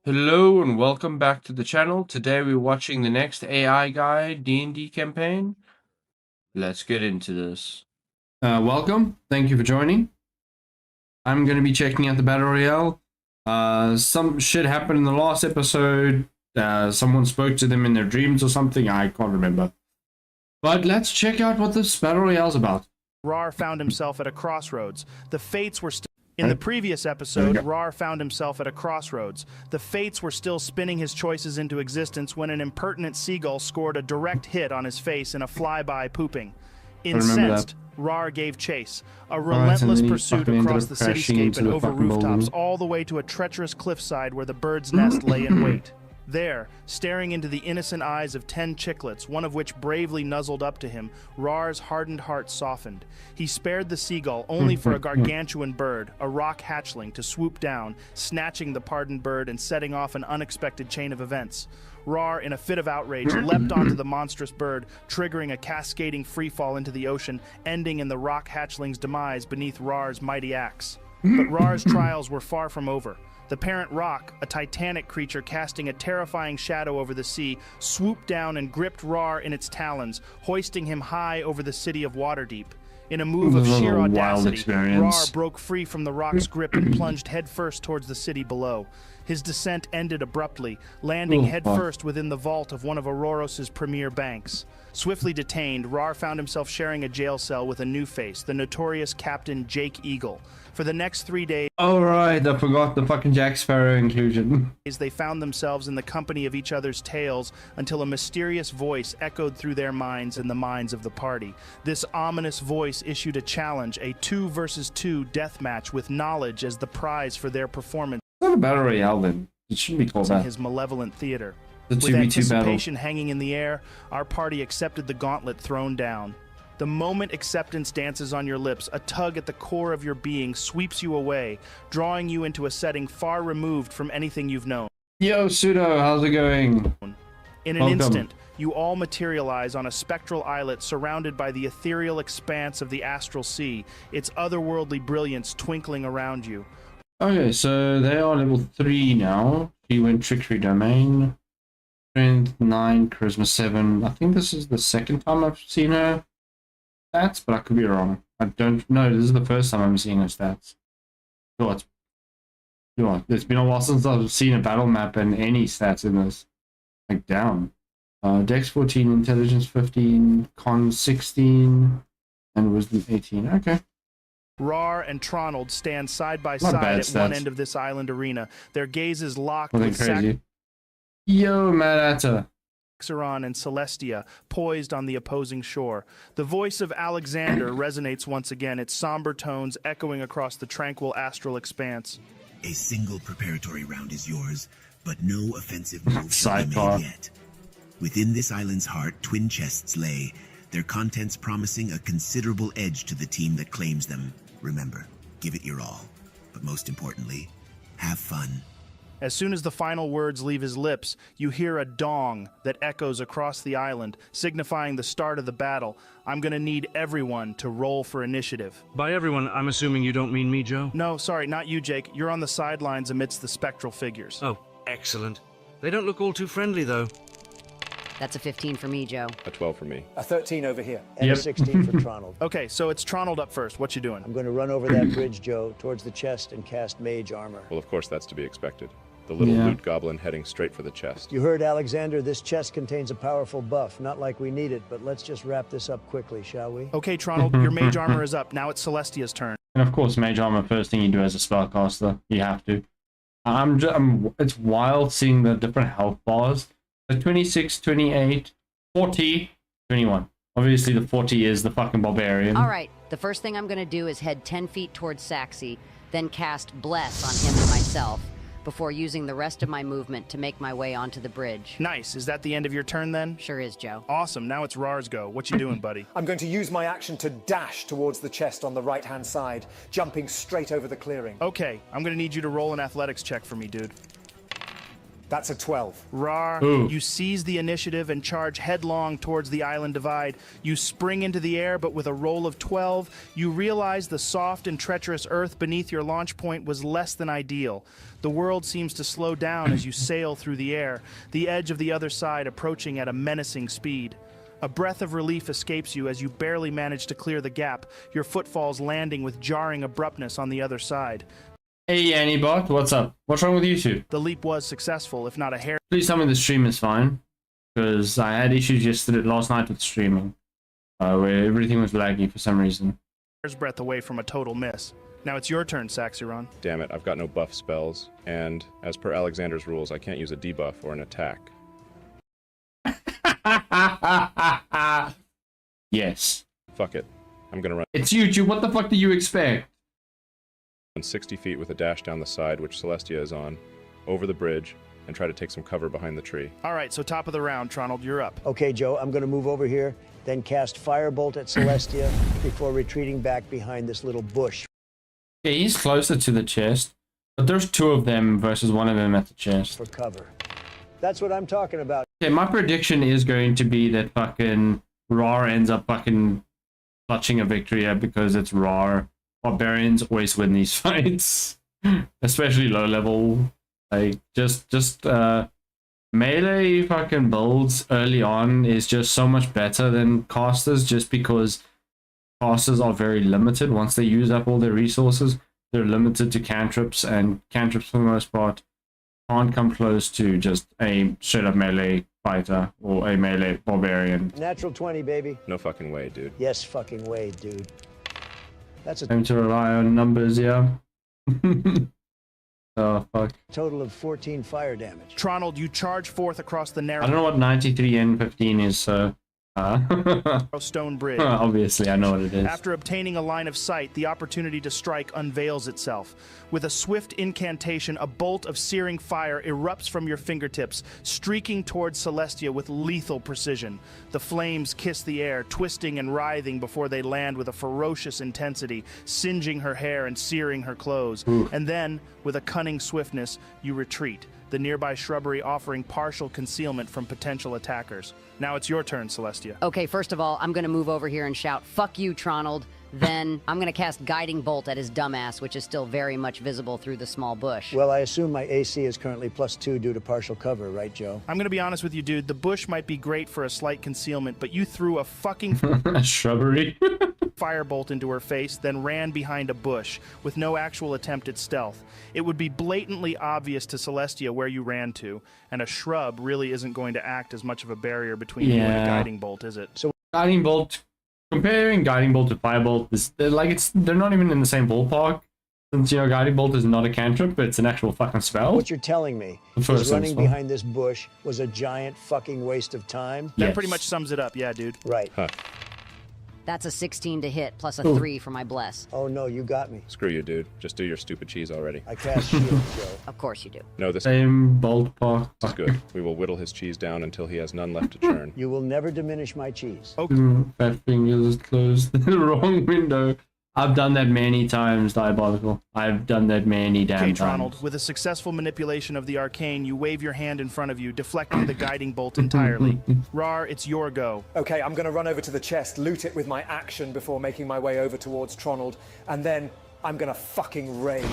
Hello and welcome back to the channel. Today we're watching the next AI Guide D&D campaign. Let's get into this. Welcome. Thank you for joining. I'm going to be checking out the Battle Royale. Some shit happened in the last episode. Someone spoke to them in their dreams or something. I can't remember. But let's check out what this Battle Royale is about. Rar found himself at a crossroads. The fates were still... In the previous episode, Rar found himself at a crossroads. The fates were still spinning his choices into existence when an impertinent seagull scored a direct hit on his face in a flyby pooping. Incensed, Rar gave chase. A relentless pursuit across the cityscape and over rooftops, all the way to a treacherous cliffside where the bird's nest lay in wait. There, staring into the innocent eyes of 10 chicklets, one of which bravely nuzzled up to him, Rar's hardened heart softened. He spared the seagull only for a gargantuan bird, a rock hatchling, to swoop down, snatching the pardoned bird and setting off an unexpected chain of events. Rar, in a fit of outrage, leapt onto the monstrous bird, triggering a cascading freefall into the ocean, ending in the rock hatchling's demise beneath Rar's mighty axe. But Rar's trials were far from over. The parent rock, a titanic creature casting a terrifying shadow over the sea, swooped down and gripped Rar in its talons, hoisting him high over the city of Waterdeep. In a move of sheer audacity, Rar broke free from the rock's grip and plunged headfirst towards the city below. His descent ended abruptly, landing headfirst within the vault of one of Auroros's premier banks. Swiftly detained, Rar found himself sharing a jail cell with a new face, the notorious Captain Jake Eagle. For the next 3 days... Oh right, I forgot the fucking Jack Sparrow inclusion. They found themselves in the company of each other's tales until a mysterious voice echoed through their minds and the minds of the party. This ominous voice issued a challenge, a 2 versus 2 deathmatch with knowledge as the prize for their performance. It's not a Battle Royale then. It shouldn't be called that. In his malevolent theater. The With 2v2 anticipation battle. hanging in the air, our party accepted the gauntlet thrown down. The moment acceptance dances on your lips, a tug at the core of your being sweeps you away, drawing you into a setting far removed from anything you've known. Yo, Pseudo, how's it going? In an instant, you all materialize on a spectral islet surrounded by the ethereal expanse of the astral sea, its otherworldly brilliance twinkling around you. Okay, so they are level 3 now. She went Trickery Domain. Strength 9, Charisma 7. I think this is the second time I've seen her stats, but I could be wrong. I don't know. This is the first time I'm seeing her stats. It's been a while since I've seen a battle map and any stats in this. Like, down. Dex 14, Intelligence 15, Con 16, and Wisdom 18. Okay. Rar and Tronald stand side by side at one end of this island arena, their gazes locked with crazy. Yo, Marata. Saxeron and Celestia, poised on the opposing shore. The voice of Alexander resonates once again, its somber tones echoing across the tranquil astral expanse. A single preparatory round is yours, but no offensive move shall be made yet. Within this island's heart, twin chests lay, their contents promising a considerable edge to the team that claims them. Remember, give it your all, but most importantly, have fun. As soon as the final words leave his lips, you hear a dong that echoes across the island, signifying the start of the battle. I'm gonna need everyone to roll for initiative. By everyone, I'm assuming you don't mean me, Joe? No, sorry, not you, Jake. You're on the sidelines amidst the spectral figures. Oh, excellent. They don't look all too friendly, though. That's a 15 for me, Joe. A 12 for me. A 13 over here. And a 16 for Tronald. Okay, so it's Tronald up first. What you doing? I'm going to run over that bridge, Joe, towards the chest and cast mage armor. Well, of course, that's to be expected. The little loot goblin heading straight for the chest. You heard, Alexander. This chest contains a powerful buff. Not like we need it, but let's just wrap this up quickly, shall we? Okay, Tronald, your mage armor is up. Now it's Celestia's turn. And of course, mage armor, first thing you do as a spellcaster. You have to. It's wild seeing the different health bars. The 26, 28, 40, 21. Obviously, the 40 is the fucking barbarian. All right, the first thing I'm going to do is head 10 feet towards Saxy, then cast Bless on him and myself, before using the rest of my movement to make my way onto the bridge. Nice. Is that the end of your turn, then? Sure is, Joe. Awesome. Now it's Rar's go. What you doing, buddy? I'm going to use my action to dash towards the chest on the right-hand side, jumping straight over the clearing. Okay, I'm going to need you to roll an athletics check for me, dude. That's a 12. Rar, Ooh. you seize the initiative and charge headlong towards the island divide. You spring into the air, but with a roll of 12, you realize the soft and treacherous earth beneath your launch point was less than ideal. The world seems to slow down as you sail through the air, the edge of the other side approaching at a menacing speed. A breath of relief escapes you as you barely manage to clear the gap, your footfalls landing with jarring abruptness on the other side. Hey, Anybot, what's up? What's wrong with YouTube? The leap was successful, if not a hair. Please tell me the stream is fine, because I had issues last night with streaming, where everything was laggy for some reason. hair's breadth away from a total miss. Now it's your turn, Saxiron. Damn it, I've got no buff spells, and as per Alexander's rules, I can't use a debuff or an attack. Yes. Fuck it. I'm gonna run It's YouTube, what the fuck do you expect? 60 feet with a dash down the side, which Celestia is on, over the bridge, and try to take some cover behind the tree. All right, so top of the round, Tronald, you're up. Okay, Joe, I'm going to move over here, then cast Firebolt at Celestia before retreating back behind this little bush. Yeah, he's closer to the chest, but there's two of them versus one of them at the chest. For cover. That's what I'm talking about. Okay, my prediction is going to be that fucking Rar ends up fucking clutching a victory here because it's Rar. Barbarians always win these fights, especially low level. Like just melee fucking builds early on is just so much better than casters, just because casters are very limited. Once they use up all their resources, they're limited to cantrips, and cantrips for the most part can't come close to just a straight up melee fighter or a melee barbarian. Natural 20, baby. No fucking way, dude. Yes, fucking way, dude. That's a Time to rely on numbers, yeah. Oh, fuck. total of 14 fire damage. Tronald, you charge forth across the I narrow don't know what 93N15 is, so... stone bridge. Obviously, I know what it is. After obtaining a line of sight, the opportunity to strike unveils itself. With a swift incantation, a bolt of searing fire erupts from your fingertips, streaking towards Celestia with lethal precision. The flames kiss the air, twisting and writhing before they land with a ferocious intensity, singeing her hair and searing her clothes. And then, with a cunning swiftness, you retreat, the nearby shrubbery offering partial concealment from potential attackers. Now it's your turn, Celestia. Okay, first of all, I'm gonna move over here and shout, "Fuck you, Tronald." Then I'm gonna cast Guiding Bolt at his dumbass, which is still very much visible through the small bush. Well, I assume my AC is currently +2 due to partial cover, right, Joe? I'm gonna be honest with you, dude. The bush might be great for a slight concealment, but you threw a fucking A shrubbery. firebolt into her face, then ran behind a bush, with no actual attempt at stealth. It would be blatantly obvious to Celestia where you ran to, and a shrub really isn't going to act as much of a barrier between you and a Yeah. guiding bolt, is it? So Guiding Bolt, comparing Guiding Bolt to Firebolt, they're not even in the same ballpark. Since, you know, Guiding Bolt is not a cantrip, but it's an actual fucking spell. What you're telling me The is first running one. behind this bush was a giant fucking waste of time? that Yes. pretty much sums it up, yeah, dude. Right. That's a 16 to hit, plus a Ooh. 3 for my bless. Oh, no, you got me. Screw you, dude. Just do your stupid cheese already. I cast shield, Joe. Of course you do. No, this Same ballpark. is good. We will whittle his cheese down until he has none left to churn. You will never diminish my cheese. Fat fingers closed the wrong window. I've done that many times, Diabolical. I've done that many damn Okay, times. Tronald, with a successful manipulation of the arcane, you wave your hand in front of you, deflecting the guiding bolt entirely. Rar, it's your go. Okay, I'm going to run over to the chest, loot it with my action before making my way over towards Tronald, and then I'm going to fucking rage.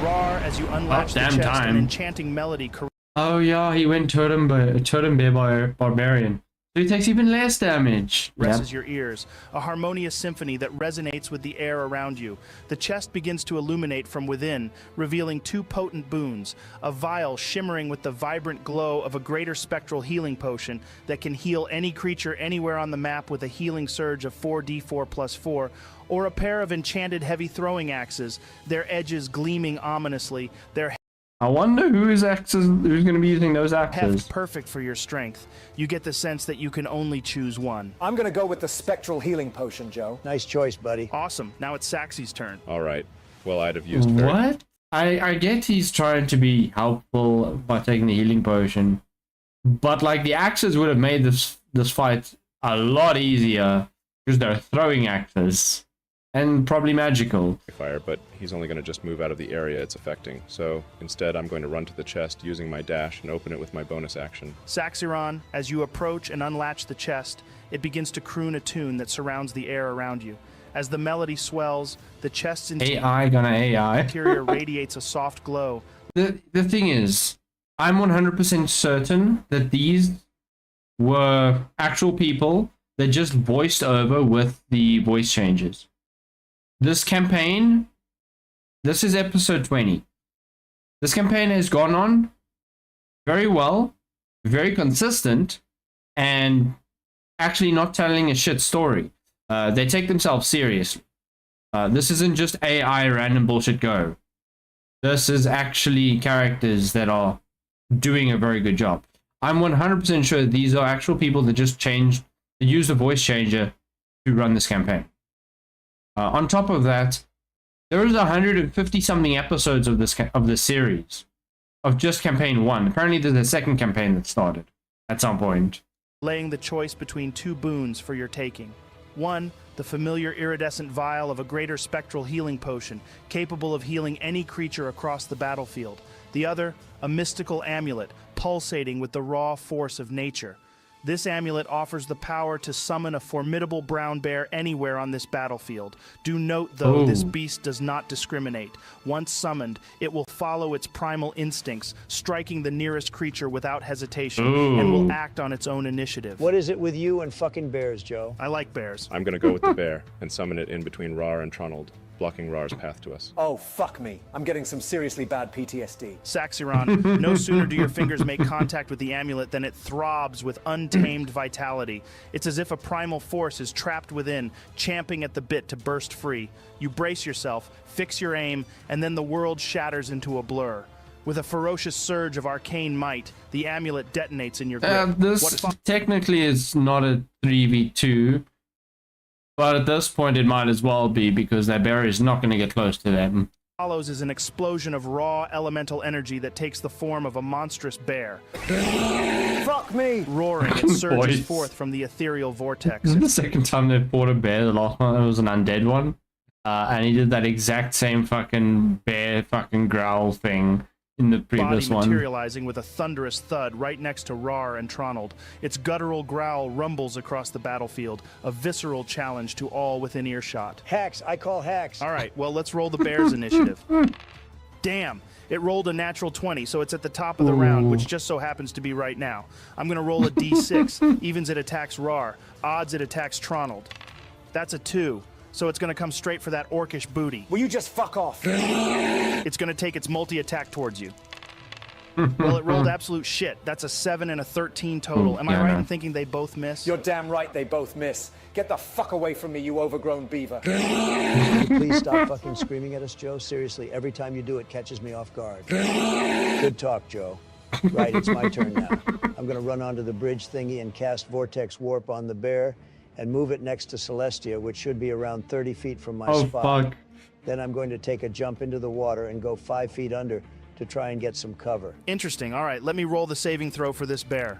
Rar, as you unlatch the damn chest, time. an enchanting melody Oh yeah, he went Totem Bear Barbarian. So he takes even less damage. caresses your ears, a harmonious symphony that resonates with the air around you. The chest begins to illuminate from within, revealing two potent boons, a vial shimmering with the vibrant glow of a greater spectral healing potion that can heal any creature anywhere on the map with a healing surge of 4d4 plus 4, or a pair of enchanted heavy throwing axes, their edges gleaming ominously, their I wonder who's going to be using those axes. heft perfect for your strength. You get the sense that you can only choose one. I'm going to go with the spectral healing potion, Joe. Nice choice, buddy. Awesome. Now it's Saxy's turn. All right. Well, I'd have used very... What? I get he's trying to be helpful by taking the healing potion, but like the axes would have made this fight a lot easier because they're throwing axes. and probably magical. Fire, but he's only going to just move out of the area it's affecting. So instead, I'm going to run to the chest using my dash and open it with my bonus action. Saxiron, as you approach and unlatch the chest, it begins to croon a tune that surrounds the air around you. As the melody swells, the chest's interior radiates a soft glow. The thing is, I'm 100% certain that these were actual people that just voiced over with the voice changes. This campaign, this is episode 20. This campaign has gone on very well, very consistent, and actually not telling a shit story. They take themselves seriously. This isn't just AI random bullshit go. This is actually characters that are doing a very good job. I'm 100% sure these are actual people that just used a voice changer to run this campaign. On top of that, there is 150 something episodes of this series of just campaign 1. Apparently there's a second campaign that started at some point. Laying the choice between two boons for your taking. One, the familiar iridescent vial of a greater spectral healing potion, capable of healing any creature across the battlefield. The other, a mystical amulet, pulsating with the raw force of nature. This amulet offers the power to summon a formidable brown bear anywhere on this battlefield. Do note, though, this beast does not discriminate. Once summoned, it will follow its primal instincts, striking the nearest creature without hesitation, and will act on its own initiative. What is it with you and fucking bears, Joe? I like bears. I'm going to go with the bear and summon it in between Rar and Tronald, blocking Rar's path to us. Oh, fuck me. I'm getting some seriously bad PTSD. Saxiron, no sooner do your fingers make contact with the amulet than it throbs with untamed vitality. It's as if a primal force is trapped within, champing at the bit to burst free. You brace yourself, fix your aim, and then the world shatters into a blur. With a ferocious surge of arcane might, the amulet detonates in your grip. This technically is not a 3v2. But at this point, it might as well be, because that bear is not going to get close to them. Follows is an explosion of raw elemental energy that takes the form of a monstrous bear. Fuck me! Roaring, it surges forth from the ethereal vortex. This is the second time they fought a bear. The last one it was an undead one. And he did that exact same fucking bear fucking growl thing in the previous body one. Materializing with a thunderous thud right next to Rar and Tronald. Its guttural growl rumbles across the battlefield, a visceral challenge to all within earshot. Hacks, I call hacks. All right, well, let's roll the bear's initiative. Damn, it rolled a natural 20, so it's at the top of the round, which just so happens to be right now. I'm going to roll a d6. Evens, it attacks Rar. Odds, it attacks Tronald. That's a 2. So it's going to come straight for that orcish booty. Will you just fuck off? It's going to take its multi-attack towards you. Well, it rolled absolute shit. That's a 7 and a 13 total. Am I right in thinking they both miss? You're damn right they both miss. Get the fuck away from me, you overgrown beaver. Please stop fucking screaming at us, Joe. Seriously, every time you do it catches me off guard. Good talk, Joe. Right, it's my turn now. I'm going to run onto the bridge thingy and cast Vortex Warp on the bear and move it next to Celestia, which should be around 30 feet from my spot. Fuck. Then I'm going to take a jump into the water and go 5 feet under to try and get some cover. Interesting. All right, let me roll the saving throw for this bear.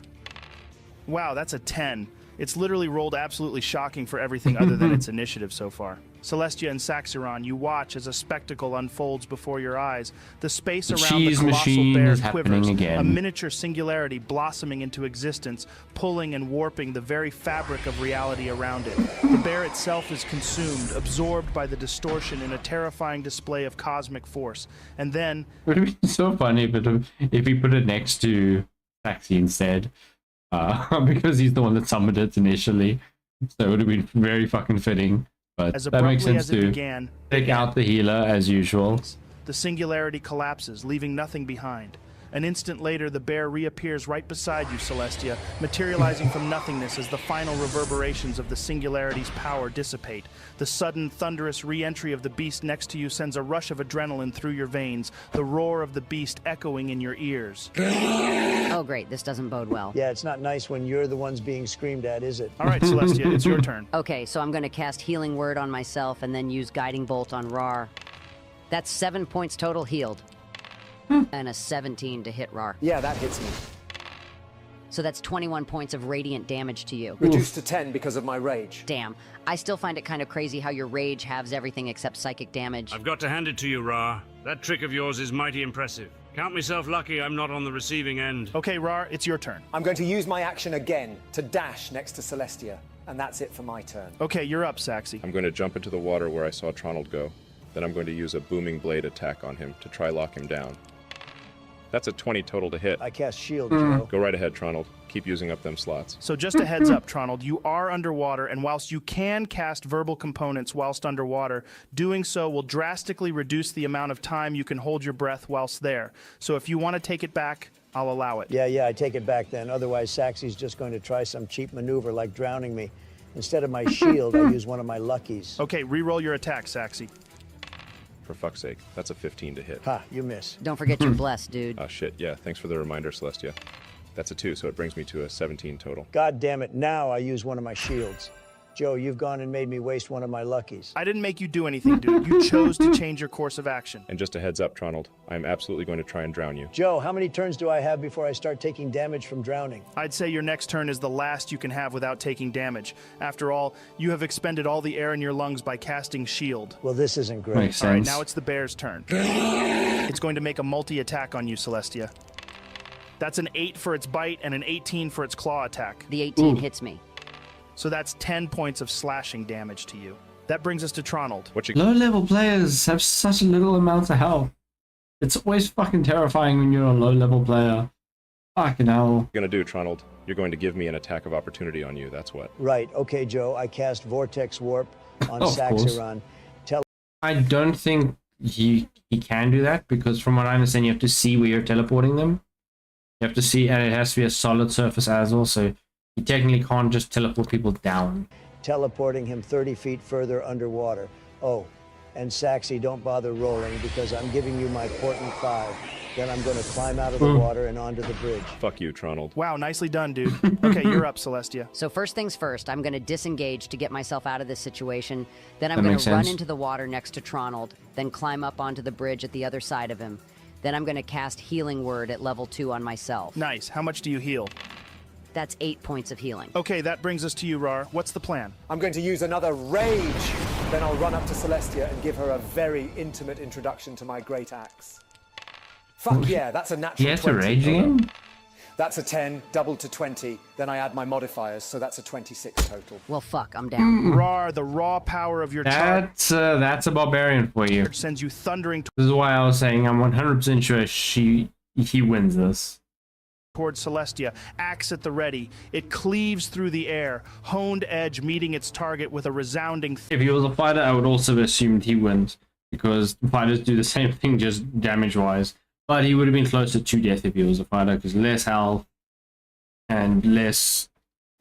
Wow, that's a 10. It's literally rolled absolutely shocking for everything other than its initiative so far. Celestia and Saxiron, you watch as a spectacle unfolds before your eyes. The space around the colossal bear quivers, a miniature singularity blossoming into existence, pulling and warping the very fabric of reality around it. The bear itself is consumed, absorbed by the distortion in a terrifying display of cosmic force. And then... It would be so funny if we put it next to Saxi instead. Because he's the one that summoned it initially. So it would have been very fucking fitting. But that makes sense too. Take out the healer as usual. The singularity collapses, leaving nothing behind. An instant later, the bear reappears right beside you, Celestia, materializing from nothingness as the final reverberations of the singularity's power dissipate. The sudden, thunderous re-entry of the beast next to you sends a rush of adrenaline through your veins, the roar of the beast echoing in your ears. Oh, great. This doesn't bode well. Yeah, it's not nice when you're the ones being screamed at, is it? All right, Celestia, it's your turn. Okay, so I'm going to cast Healing Word on myself and then use Guiding Bolt on Rar. That's 7 points total healed. And a 17 to hit Rar. Yeah, that hits me. so that's 21 points of radiant damage to you. Reduced to 10 because of my rage. Damn. I still find it kind of crazy how your rage halves everything except psychic damage. I've got to hand it to you, Ra. That trick of yours is mighty impressive. Count myself lucky I'm not on the receiving end. Okay, Rar, it's your turn. I'm going to use my action again to dash next to Celestia, and that's it for my turn. Okay, you're up, Saxy. I'm going to jump into the water where I saw Tronald go. Then I'm going to use a booming blade attack on him to try lock him down. That's a 20 total to hit. I cast shield, Joe. Go right ahead, Tronald. Keep using up them slots. So just a heads up, Tronald, you are underwater, and whilst you can cast verbal components whilst underwater, doing so will drastically reduce the amount of time you can hold your breath whilst there. So if you want to take it back, I'll allow it. Yeah, I take it back then. Otherwise, Saxy's just going to try some cheap maneuver like drowning me. Instead of my shield, I use one of my luckies. Okay, re-roll your attack, Saxy. For fuck's sake, that's a 15 to hit. Ha, you miss. Don't forget you're blessed, dude. Oh shit, yeah, thanks for the reminder, Celestia. That's a 2, so it brings me to a 17 total. God damn it, now I use one of my shields. Joe, you've gone and made me waste one of my luckies. I didn't make you do anything, dude. You chose to change your course of action. And just a heads up, Tronald, I am absolutely going to try and drown you. Joe, how many turns do I have before I start taking damage from drowning? I'd say your next turn is the last you can have without taking damage. After all, you have expended all the air in your lungs by casting shield. Well, this isn't great. Makes All right, sense. now it's the bear's turn. It's going to make a multi-attack on you, Celestia. That's an 8 for its bite and an 18 for its claw attack. The 18 hits me. So that's 10 points of slashing damage to you. That brings us to Tronald. What you Low-level players have such a little amount of health. It's always fucking terrifying when you're a low-level player. Fucking hell. gonna do, Tronald? You're going to give me an attack of opportunity on you, that's what. Right, okay, Joe, I cast Vortex Warp on Of course. Saxyron. I don't think he can do that, because from what I understand, you have to see where you're teleporting them. You have to see, and it has to be a solid surface as well, so you technically can't just teleport people down. Teleporting him 30 feet further underwater. Oh, and Saxy, don't bother rolling because I'm giving you my Portent 5. Then I'm going to climb out of the water and onto the bridge. Fuck you, Tronald. Wow, nicely done, dude. Okay, you're up, Celestia. So first things first, I'm going to disengage to get myself out of this situation. Then I'm That going makes to run sense. into the water next to Tronald, then climb up onto the bridge at the other side of him. Then I'm going to cast Healing Word at level 2 on myself. Nice. How much do you heal? That's 8 points of healing. Okay, that brings us to you, Rar. What's the plan? I'm going to use another rage. Then I'll run up to Celestia and give her a very intimate introduction to my great axe. Fuck yeah, that's a natural He has to 20. rage again? That's a 10, doubled to 20. Then I add my modifiers, so that's a 26 total. Well, fuck, I'm down. Rar, the raw power of your charge That's a barbarian for you. sends you thundering This is why I was saying I'm 100% sure he wins this. towards Celestia, axe at the ready. It cleaves through the air, honed edge meeting its target with a resounding If he was a fighter, I would also have assumed he wins, because fighters do the same thing, just damage-wise. But he would have been closer to death if he was a fighter, because less health and less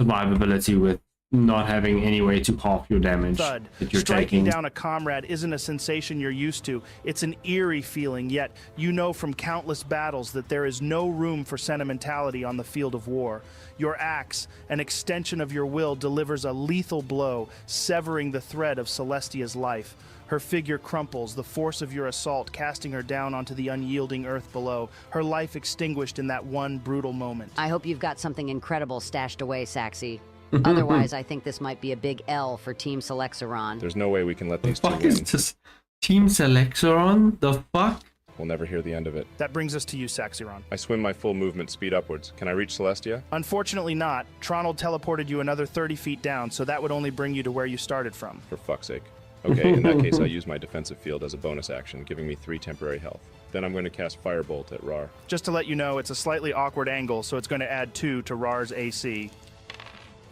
survivability with not having any way to half your damage thud. that you're Striking taking. down a comrade isn't a sensation you're used to. It's an eerie feeling, yet you know from countless battles that there is no room for sentimentality on the field of war. Your axe, an extension of your will, delivers a lethal blow, severing the thread of Celestia's life. Her figure crumples, the force of your assault casting her down onto the unyielding earth below, her life extinguished in that one brutal moment. I hope you've got something incredible stashed away, Saxy. Otherwise, I think this might be a big L for Team Selexeron. There's no way we can let The these two fuck win. is this? Team Selexeron? The fuck? We'll never hear the end of it. That brings us to you, Saxeron. I swim my full movement speed upwards. Can I reach Celestia? Unfortunately not. Tronald teleported you another 30 feet down, so that would only bring you to where you started from. For fuck's sake. Okay, in that case, I'll use my defensive field as a bonus action, giving me 3 temporary health. Then I'm going to cast Firebolt at Rar. Just to let you know, it's a slightly awkward angle, so it's going to add 2 to Rar's AC.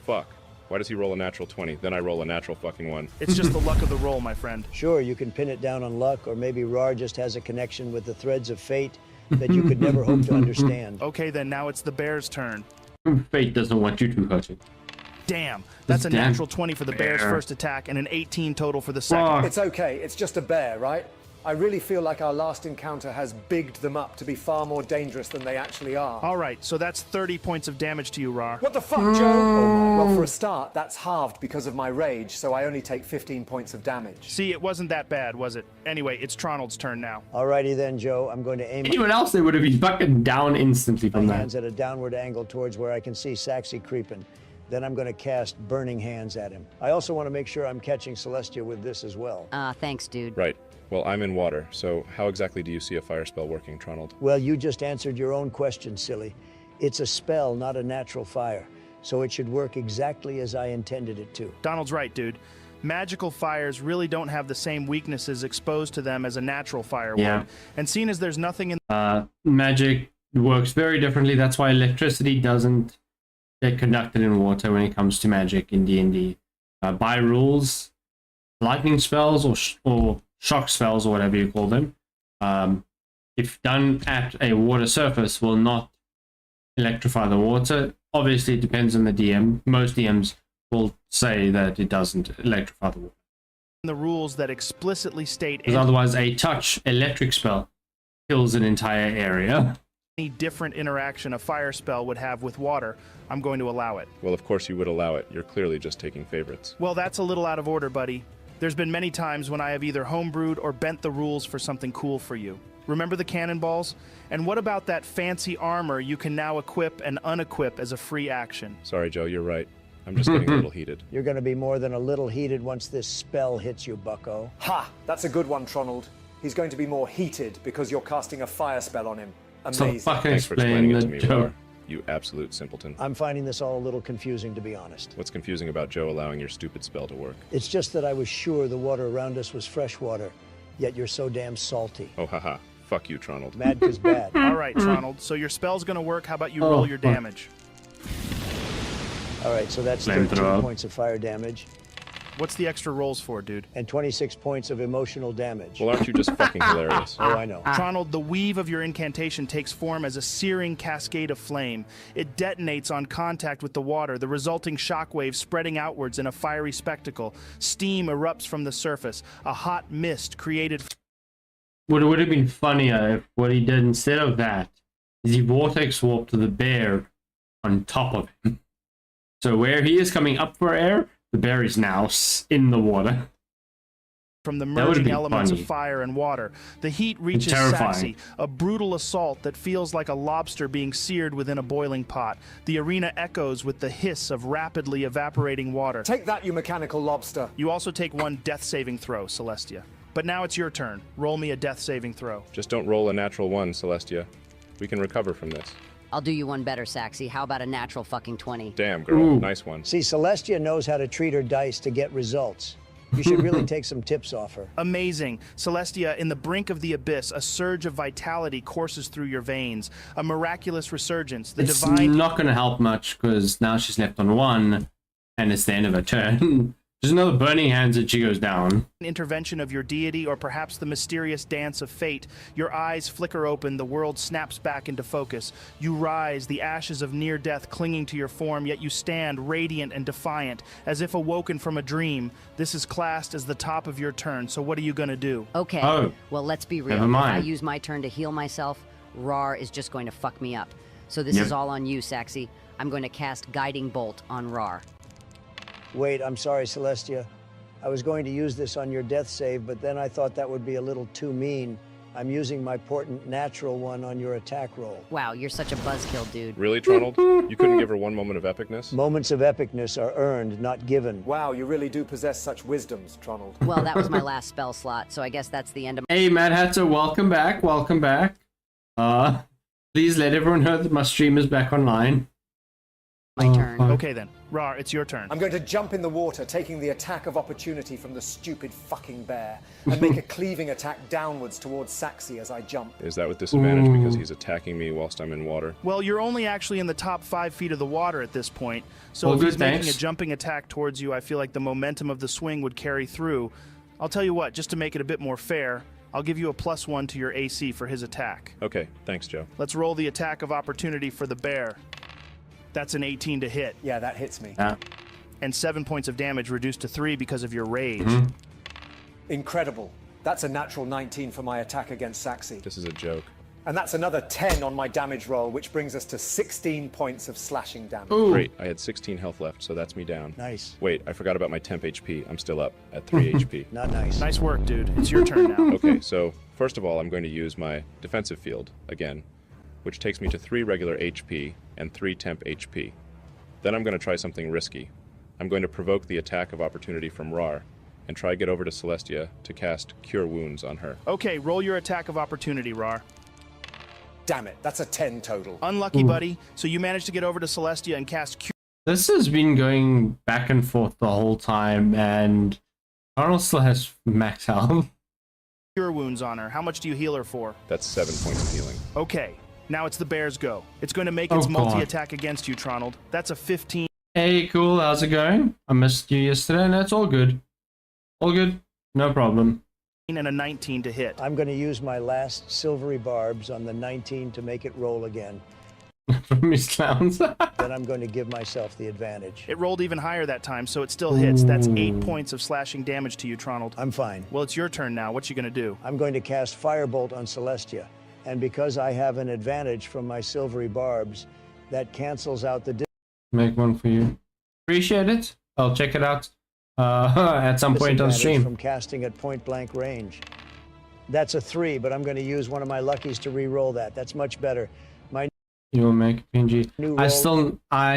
Fuck. Why does he roll a natural 20? Then I roll a natural fucking 1. It's just the luck of the roll, my friend. Sure, you can pin it down on luck, or maybe Rar just has a connection with the threads of fate that you could never hope to understand. Okay, then now it's the bear's turn. Fate doesn't want you to hurt it. Damn, that's a Damn natural 20 for the bear's bear. first attack and an 18 total for the second. Fuck. It's okay, it's just a bear, right? I really feel like our last encounter has bigged them up to be far more dangerous than they actually are. All right, so that's 30 points of damage to you, Rar. What the fuck, Joe? Oh my. Well, for a start, that's halved because of my rage, so I only take 15 points of damage. See, it wasn't that bad, was it? Anyway, it's Tronald's turn now. Alrighty then, Joe. I'm going to aim Anyone else, they would have been fucking down instantly from my that. hands at a downward angle towards where I can see Saxy creeping. Then I'm going to cast Burning Hands at him. I also want to make sure I'm catching Celestia with this as well. Thanks, dude. Right. Well, I'm in water, so how exactly do you see a fire spell working, Tronald? Well, you just answered your own question, silly. It's a spell, not a natural fire. So it should work exactly as I intended it to. Donald's right, dude. Magical fires really don't have the same weaknesses exposed to them as a natural fire would. And seeing as there's nothing in... Magic works very differently. That's why electricity doesn't get conducted in water when it comes to magic in D&D. By rules, lightning spells or shock spells or whatever you call them, if done at a water surface, will not electrify the water. Obviously, it depends on the DM. Most DMs will say that it doesn't electrify the water. the rules that explicitly state Because otherwise a touch electric spell kills an entire area. any different interaction a fire spell would have with water, I'm going to allow it. Well, of course you would allow it. You're clearly just taking favorites. Well, that's a little out of order, buddy. There's been many times when I have either homebrewed or bent the rules for something cool for you. Remember the cannonballs? And what about that fancy armor you can now equip and unequip as a free action? Sorry, Joe, you're right. I'm just getting a little heated. You're going to be more than a little heated once this spell hits you, bucko. Ha! That's a good one, Tronald. He's going to be more heated because you're casting a fire spell on him. Amazing. So fucking Thanks for explain explaining it the to me, joke. Roar. You absolute simpleton. I'm finding this all a little confusing, to be honest. What's confusing about Joe allowing your stupid spell to work? It's just that I was sure the water around us was fresh water, yet you're so damn salty. Oh, haha. Fuck you, Tronald. Mad 'cause bad. All right, Tronald, so your spell's gonna work. How about you roll your fuck. damage? All right, so that's Flamethrower. 13 points of fire damage What's the extra rolls for, dude? and 26 points of emotional damage. Well, aren't you just fucking hilarious? Oh, I know. Tronald, the weave of your incantation takes form as a searing cascade of flame. It detonates on contact with the water, the resulting shockwave spreading outwards in a fiery spectacle. Steam erupts from the surface, a hot mist created. What would have been funnier if what he did instead of that is he vortex warped the bear on top of him. So where he is coming up for air, the bear is now in the water. From the That would've merging been elements funny. of fire and water. The heat reaches terrifying. Saxy, a brutal assault that feels like a lobster being seared within a boiling pot. The arena echoes with the hiss of rapidly evaporating water. Take that, you mechanical lobster. You also take one death saving throw, Celestia. But now it's your turn. Roll me a death saving throw. Just don't roll a natural one, Celestia. We can recover from this. I'll do you one better, Saxy. How about a natural fucking 20? Damn, girl. Ooh. Nice one. See, Celestia knows how to treat her dice to get results. You should really take some tips off her. Amazing. Celestia, in the brink of the abyss, a surge of vitality courses through your veins. A miraculous resurgence. The It's divine not going to help much because now she's left on one and it's the end of her turn. There's another burning hands that she goes down. intervention of your deity, or perhaps the mysterious dance of fate. Your eyes flicker open, the world snaps back into focus. You rise, the ashes of near death clinging to your form, yet you stand radiant and defiant, as if awoken from a dream. This is classed as the top of your turn, so what are you gonna do? Okay. Oh. Well, let's be real. Never If I mind. use my turn to heal myself, Rar is just going to fuck me up. So this Yep. is all on you, Saxy. I'm going to cast Guiding Bolt on Rar. Wait, I'm sorry, Celestia. I was going to use this on your death save, but then I thought that would be a little too mean. I'm using my portent natural one on your attack roll. Wow, you're such a buzzkill, dude. Really, Tronald? You couldn't give her one moment of epicness? Moments of epicness are earned, not given. Wow, you really do possess such wisdoms, Tronald. Well, that was my last spell slot, so I guess that's the end of Hey, Mad Hatter, welcome back. Welcome back. Please let everyone know that my stream is back online. my turn. fuck. Okay then, Rar, it's your turn. I'm going to jump in the water, taking the attack of opportunity from the stupid fucking bear, and make a cleaving attack downwards towards Saxy as I jump. Is that with disadvantage Ooh. because he's attacking me whilst I'm in water? Well, you're only actually in the top 5 feet of the water at this point, so Well, if he's good, making thanks. a jumping attack towards you, I feel like the momentum of the swing would carry through. I'll tell you what, just to make it a bit more fair, I'll give you a +1 to your AC for his attack. Okay, thanks, Joe. Let's roll the attack of opportunity for the bear. That's an 18 to hit, Yeah, that hits me. Yeah. and 7 points of damage reduced to 3 because of your rage. Mm-hmm. Incredible. That's a natural 19 for my attack against Saxy. This is a joke. And that's another 10 on my damage roll, which brings us to 16 points of slashing damage. Ooh. Great, I had 16 health left, so that's me down. Nice. Wait, I forgot about my temp HP. I'm still up at 3 HP. Not nice. Nice work, dude. It's your turn now. Okay, so first of all, I'm going to use my defensive field again, which takes me to 3 regular HP and 3 temp HP. Then I'm going to try something risky. I'm going to provoke the attack of opportunity from Rar and try get over to Celestia to cast Cure Wounds on her. Okay, roll your attack of opportunity, Rar. Damn it, that's a 10 total. Unlucky, buddy. So you managed to get over to Celestia and cast Cure. This has been going back and forth the whole time, and Arnold still has max health. Cure Wounds on her. How much do you heal her for? That's 7 points of healing. Okay, now it's the bear's go. It's going to make its multi-attack against you, Tronald. That's a 15. Hey, cool. How's it going? I missed you yesterday, and that's all good. All good. No problem. And a 19 to hit. I'm going to use my last silvery barbs on the 19 to make it roll again. From his clowns. Then I'm going to give myself the advantage. It rolled even higher that time, so it still hits. That's 8 points of slashing damage to you, Tronald. I'm fine. Well, it's your turn now. What you going to do? I'm going to cast Firebolt on Celestia. And because I have an advantage from my silvery barbs, that cancels out the Make one for you. Appreciate it. I'll check it out at some point on disadvantage stream. from casting at point blank range. That's a 3, but I'm going to use one of my luckies to re-roll that. That's much better. My You will make PNG. new I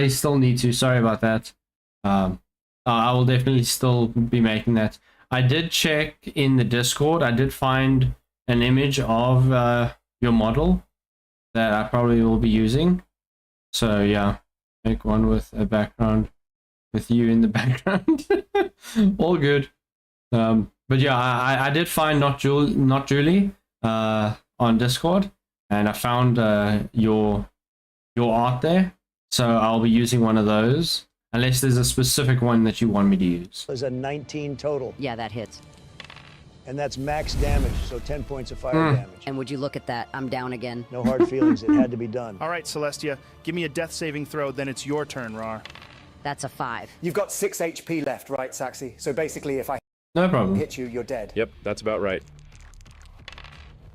still need to. Sorry about that. I will definitely still be making that. I did check in the Discord. I did find an image of your model that I probably will be using. So yeah, make one with a background with you in the background. All good. But yeah, I did find not Julie on Discord, and I found your art there. So I'll be using one of those, unless there's a specific one that you want me to use. is a 19 total, Yeah, that hits. and that's max damage, so 10 points of fire damage. And would you look at that? I'm down again. No hard feelings. It had to be done. All right, Celestia, give me a death saving throw, then it's your turn, Rar. That's a 5. You've got 6 HP left, right, Saxy? So basically, if I No problem. hit you, you're dead. Yep, that's about right.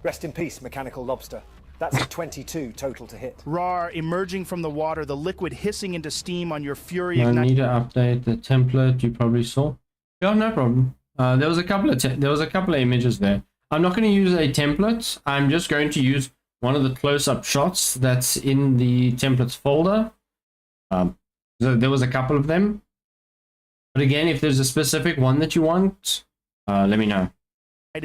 Rest in peace, mechanical lobster. That's a 22 total to hit. Rar, emerging from the water, the liquid hissing into steam on your fury I ignite. need to update the template you probably saw. Yeah, no problem. There was a couple of images there. I'm not going to use a template. I'm just going to use one of the close-up shots that's in the templates folder. So there was a couple of them. But again, if there's a specific one that you want, let me know.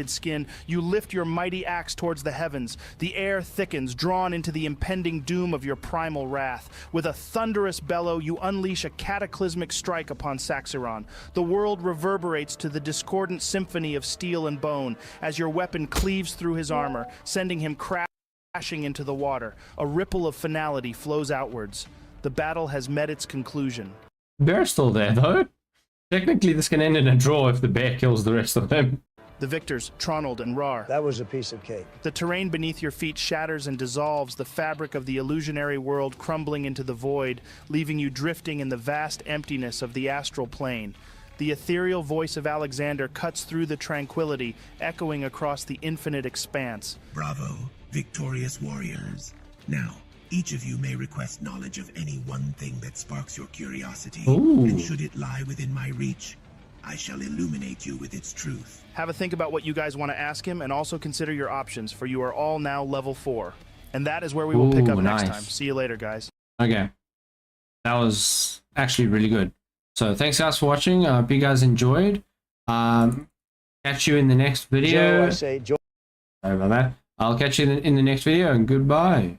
Skin, you lift your mighty axe towards the heavens. The air thickens, drawn into the impending doom of your primal wrath. With a thunderous bellow, you unleash a cataclysmic strike upon Saxiron. The world reverberates to the discordant symphony of steel and bone as your weapon cleaves through his armor, sending him crashing into the water. A ripple of finality flows outwards. The battle has met its conclusion. Bear's still there, though. Technically, this can end in a draw if the bear kills the rest of them. The victors, Tronald and Rar. That was a piece of cake. The terrain beneath your feet shatters and dissolves, the fabric of the illusionary world crumbling into the void, leaving you drifting in the vast emptiness of the astral plane. The ethereal voice of Alexander cuts through the tranquility, echoing across the infinite expanse. Bravo, victorious warriors. Now, each of you may request knowledge of any one thing that sparks your curiosity. Ooh. And should it lie within my reach, I shall illuminate you with its truth. Have a think about what you guys want to ask him, and also consider your options, for you are all now level 4. And that is where we will pick up next nice. time. See you later, guys. Okay. That was actually really good. So thanks guys for watching. I hope you guys enjoyed. Catch you in the next video. Joe, I say, Joe. Sorry about that. I'll catch you in the next video, and goodbye.